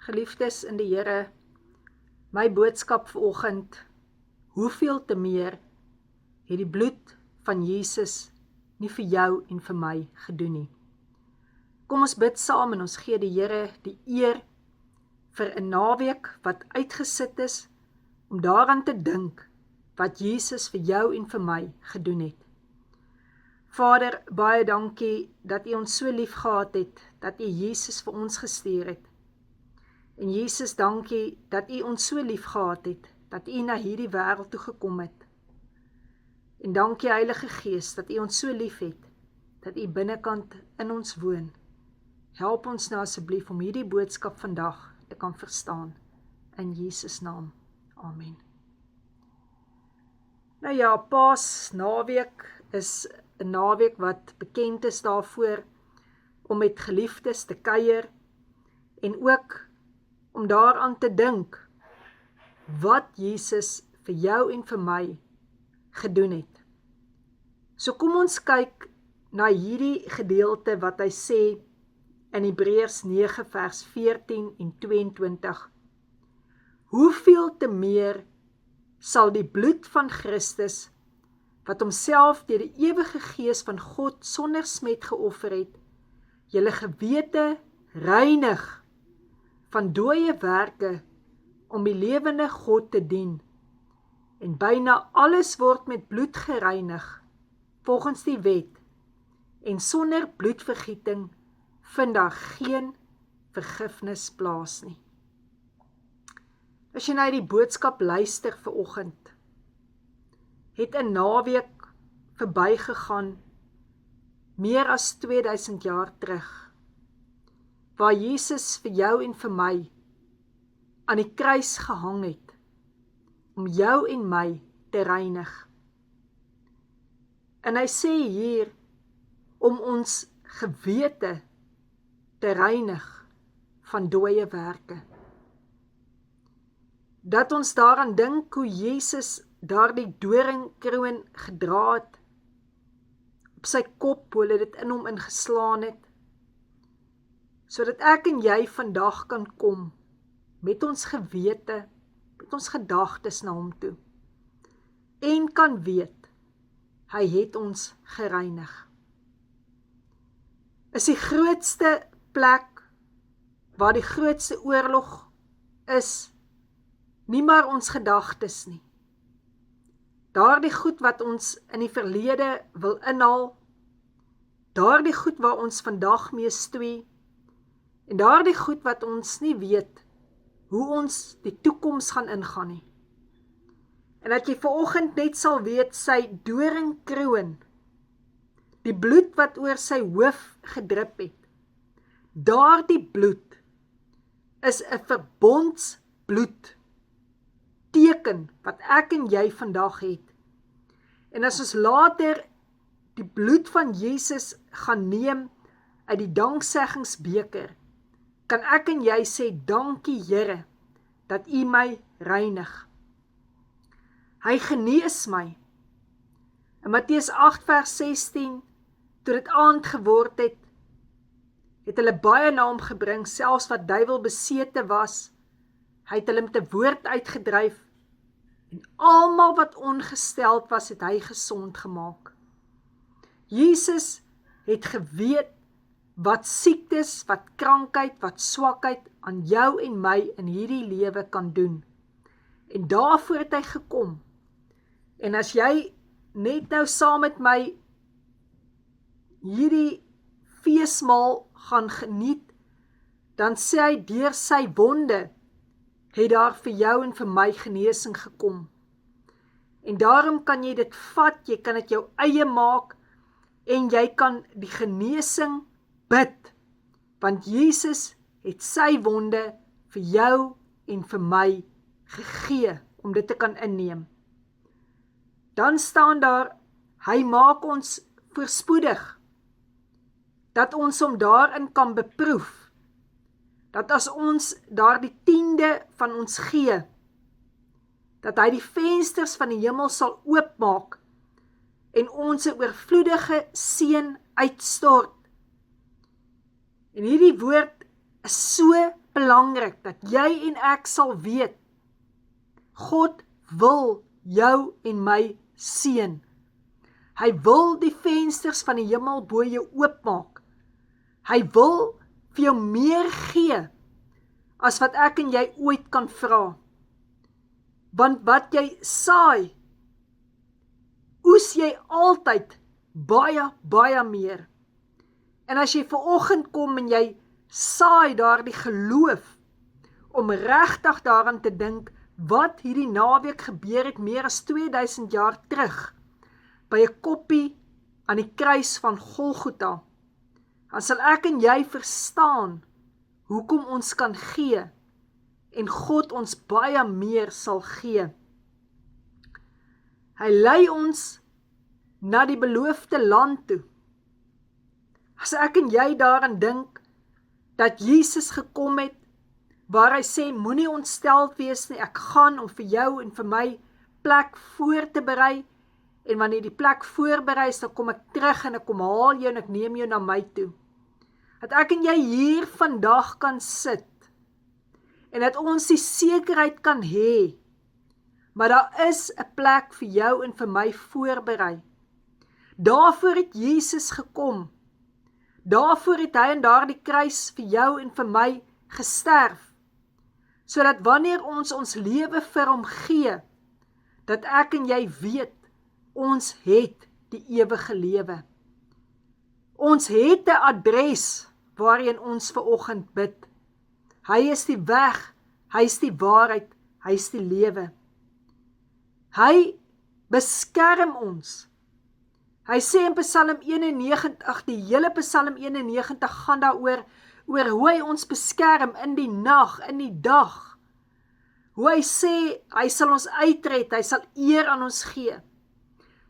Geliefdes in die Here, my boodskap vanoggend, hoeveel te meer het die bloed van Jesus nie vir jou en vir my gedoen nie. Kom ons bid saam en ons gee die Here die eer vir 'n naweek wat uitgesit is, om daaraan te dink wat Jesus vir jou en vir my gedoen het. Vader, baie dankie dat U ons so lief gehad het, dat U Jesus vir ons gestuur het. En Jesus, dankie dat U ons so lief gehad het, dat U na hierdie wêreld toe gekom het. En dankie Heilige Gees, dat U ons so lief het, dat U binnekant in ons woon. Help ons nou asseblief om hierdie boodskap vandag te kan verstaan. In Jesus naam. Amen. Nou ja, Paasnaweek is 'n naweek wat bekend is daarvoor om met geliefdes te kuier en ook om daaraan te dink wat Jesus vir jou en vir my gedoen het. So kom ons kyk na hierdie gedeelte wat hy sê in Hebreërs 9 vers 14 en 22. Hoeveel te meer sal die bloed van Christus, wat homself deur die ewige Gees van God sonder smet geoffer het, julle gewete reinig van dooie werke om die lewende God te dien. En byna alles word met bloed gereinig, volgens die wet, en sonder bloedvergieting vind daar geen vergifnis plaas nie. As jy na die boodskap luister vanoggend, het 'n naweek verbygegaan, meer as 2000 jaar terug, waar Jesus vir jou en vir my aan die kruis gehang het, om jou en my te reinig. En hy sê hier, om ons gewete te reinig van dooie werke. Dat ons daaraan dink hoe Jesus daardie doringkroon gedra het, op sy kop, hoe hulle dit in hom ingeslaan het, sodat ek en jy vandag kan kom, met ons gewete, met ons gedagtes na hom toe, en kan weet, hy het ons gereinig. Is die grootste plek, waar die grootste oorlog is, nie maar ons gedagtes nie. Daardie goed wat ons in die verlede wil inhaal, daardie goed waar ons vandag mee stoei, en daardie goed wat ons nie weet, hoe ons die toekoms gaan ingaan nie. En dat jy vanoggend net sal weet, sy doringkroon, die bloed wat oor sy hoof gedrup het, daardie bloed is 'n verbondsbloed, teken wat ek en jy vandag het. En as ons later die bloed van Jesus gaan neem uit die dankseggingsbeker, kan ek en jy sê, dankie Here, dat U my reinig. Hy genees my. In Matteus 8 vers 16, toe dit aand geword het, het hulle baie na hom gebring, selfs wat duiwel besete was. Hy het hulle met 'n woord uitgedryf, en almal wat ongesteld was, het hy gesond gemaak. Jesus het geweet wat siektes, wat krankheid, wat swakheid aan jou en my in hierdie lewe kan doen. En daarvoor het hy gekom. En as jy net nou saam met my hierdie feesmaal gaan geniet, dan sê hy, deur sy wonde het daar vir jou en vir my genesing gekom. En daarom kan jy dit vat, jy kan dit jou eie maak, en jy kan die genesing bid, want Jesus het sy wonde vir jou en vir my gegee, om dit te kan inneem. Dan staan daar, hy maak ons voorspoedig, dat ons hom daarin kan beproef, dat as ons daar die 10de van ons gee, dat hy die vensters van die hemel sal oopmaak, en ons 'n oorvloedige seën uitstort. En hierdie woord is so belangrik dat jy en ek sal weet, God wil jou en my seën. Hy wil die vensters van die hemel bo jou oopmaak. Hy wil vir jou meer gee as wat ek en jy ooit kan vra. Want wat jy saai, oes jy altyd baie, baie meer. En as jy vanoggend kom en jy saai daardie geloof, om regtig daaraan te dink, wat hierdie naweek gebeur het meer as 2000 jaar terug, by 'n koppie aan die kruis van Golgotha, dan sal ek en jy verstaan, hoekom ons kan gee, en God ons baie meer sal gee. Hy lei ons na die beloofde land toe. As ek en jy daaraan dink, dat Jesus gekom het, waar hy sê, moenie ontsteld wees nie, ek gaan om vir jou en vir my plek voor te berei, en wanneer die plek voorberei is, dan kom ek terug en ek kom haal jou en ek neem jou na my toe. Dat ek en jy hier vandag kan sit, en dat ons die sekerheid kan hê, maar daar is 'n plek vir jou en vir my voorberei. Daarvoor het Jesus gekom. Daarvoor het hy in daardie kruis vir jou en vir my gesterf, sodat wanneer ons lewe vir hom gee, dat ek en jy weet, ons het die ewige lewe. Ons het 'n adres waarheen ons vanoggend bid. Hy is die weg, hy is die waarheid, hy is die lewe. Hy beskerm ons. Hy sê in Psalm 91, die hele Psalm 91 gaan daaroor, oor hoe hy ons beskerm in die nag, in die dag. Hoe hy sê, hy sal ons uitred, hy sal eer aan ons gee.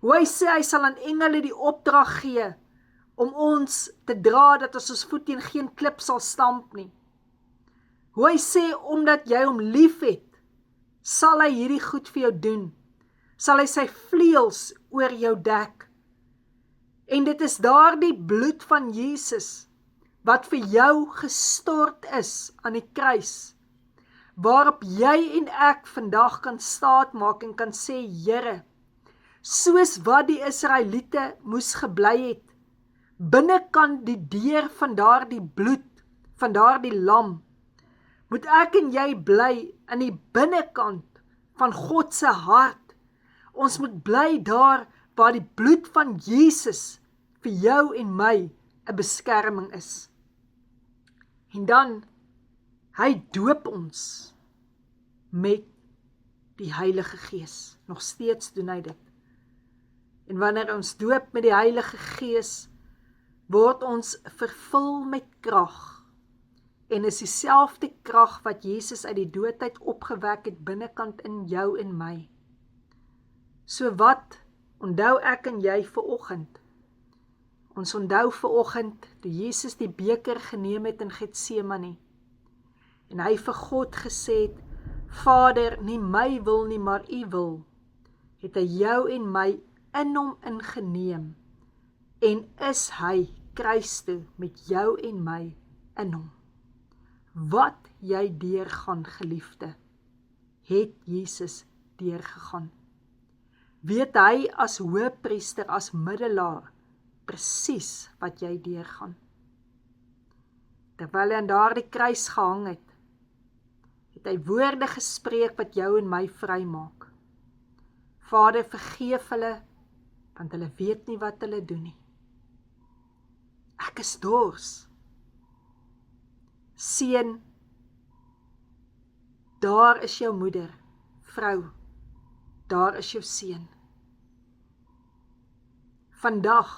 Hoe hy sê, hy sal aan engele die opdrag gee, om ons te dra, dat ons voet teen geen klip sal stamp nie. Hoe hy sê, omdat jy hom lief het, sal hy hierdie goed vir jou doen. Sal hy sy vleuels oor jou dek. En dit is daardie bloed van Jesus, wat vir jou gestort is aan die kruis, waarop jy en ek vandag kan staatmaak en kan sê, Here, soos wat die Israeliete moes gebly het, binnekant die deur van daardie bloed, van daardie lam, moet ek en jy bly in die binnekant van God se hart. Ons moet bly daar waar die bloed van Jesus vir jou en my 'n beskerming is. En dan, hy doop ons met die Heilige Gees. Nog steeds doen hy dit. En wanneer ons doop met die Heilige Gees, word ons vervul met krag. En is dieselfde krag wat Jesus uit die doodheid opgewek het binnekant in jou en my. So wat onthou ek en jy vanoggend? Ons onthou vanoggend toe Jesus die beker geneem het in Getsemane. En hy vir God gesê het, Vader, nie my wil nie, maar U wil. Het hy jou en my in hom ingeneem. En is hy kruis toe met jou en my in hom. Wat jy deurgaan, geliefde, het Jesus deurgegaan. Weet hy as hoëpriester, as middelaar, presies wat jy deurgaan. Terwyl hy aan daardie kruis gehang het, het hy woorde gespreek wat jou en my vrymaak. Vader, vergeef hulle, want hulle weet nie wat hulle doen nie. Ek is dors. Seun, daar is jou moeder, vrou, daar is jou seun. Vandag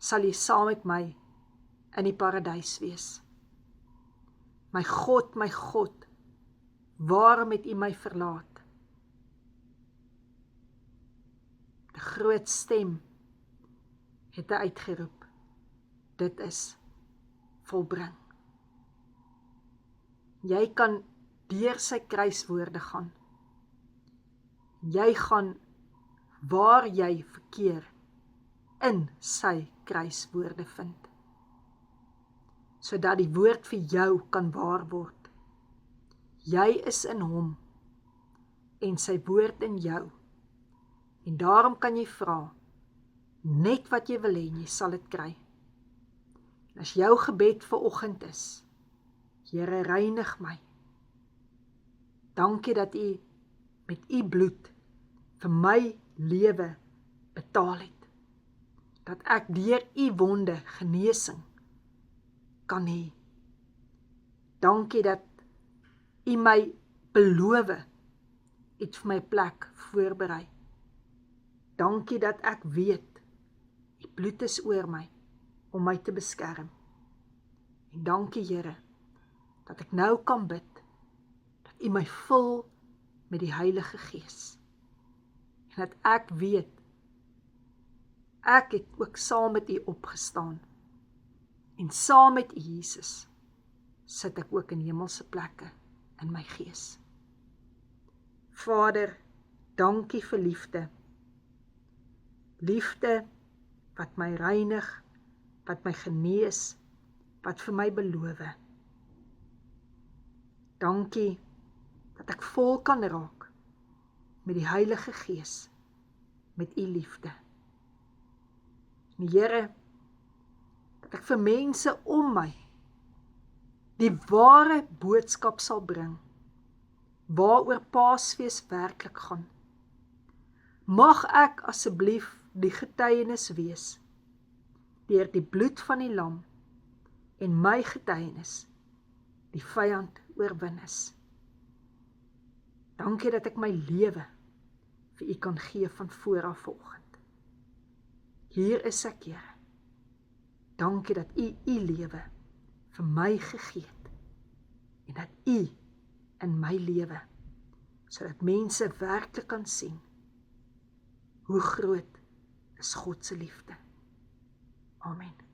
sal jy saam met my in die paradys wees. My God, waarom het U my verlaat? Die groot stem het hy uitgeroep. Dit is volbring. Jy kan deur sy kruiswoorde gaan. Jy gaan waar jy verkeer in sy kruiswoorde vind. Sodat die woord vir jou kan waar word. Jy is in hom en sy woord in jou. En daarom kan jy vra, net wat jy wil hê, jy sal dit kry. En as jou gebed vir oggend is, Here, reinig my. Dankie dat U met U bloed vir my lewe betaal het. Dat ek deur U wonde genesing kan hê. Dankie dat U my beloof het vir my plek voorberei. Dankie dat ek weet, U bloed is oor my, om my te beskerm. En dankie Here, dat ek nou kan bid, dat U my vul met die Heilige Gees. En dat ek weet, ek het ook saam met U opgestaan. En saam met U Jesus, sit ek ook in hemelse plekke in my gees. Vader, dankie vir liefde. Liefde wat my reinig, wat my genees, wat vir my beloof. Dankie dat ek vol kan raak met die Heilige Gees, met U liefde. En Here, dat ek vir mense om my die ware boodskap sal bring, waaroor Paasfees werklik gaan. Mag ek asseblief die getuienis wees, deur die bloed van die lam en my getuienis, die vyand oorwin is. Dankie dat ek my lewe vir U kan gee van vooraf vanoggend. Hier is ek, Here. Dankie dat U U lewe vir my gegee het en dat U in my lewe, sodat mense werklik kan sien hoe groot is God se liefde. Amen.